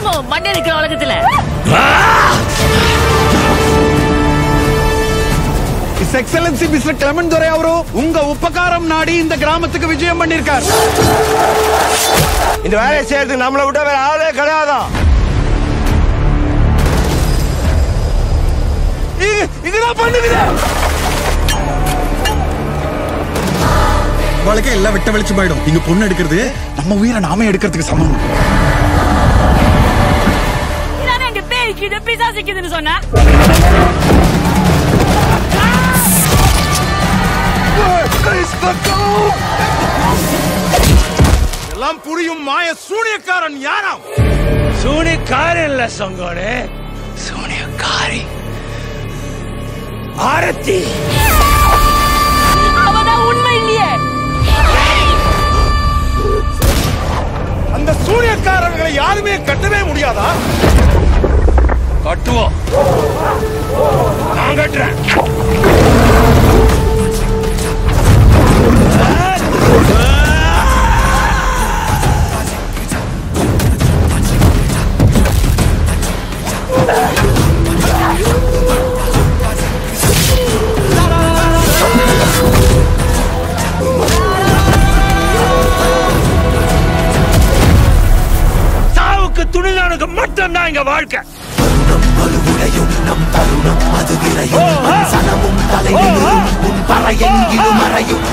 குடும்பம் மண்ணே இருக்கிற உலகத்துல. His Excellency Mr. Clement Dore அவரு உங்க உபகாரம் நாடி இந்த கிராமத்துக்கு விஜயம் பண்ணிருக்கார். இந்த வேலையை செய்யறதுக்கு நம்மளை விட்ட வேற ஆளே கிடையாதா? இதுதான் பண்ணுகிறேன். வாழ்க்கை எல்லாம் விட்ட வெளிச்சு போயிடும். இங்க பொண்ணு எடுக்கிறது நம்ம உயிரை நாமே எடுக்கிறதுக்கு சமம். இதானே எங்க பேய்க்கு பிசாசிக்குதுன்னு சொன்னா? எல்லாம் புரியும் மாய சூனியக்காரன் யாராம்? சூனியக்காரன் இல்ல சங்கோனே, சூனியக்காரி ஆரத்தி. அவதான் உண்மை இல்லையே. அந்த சூனியக்காரர்களை யாருமே கட்டவே முடியாதா? கட்டுவோம், நான் கட்டுறேன். சாவுக்கு துணிதானுக்கு மட்டும்தான் இங்க வாழ்க்கை. நம் தருணம் அது விரையும் சனமும் தலைவிழும் உன் பறையெங்கிலும் மறையும்.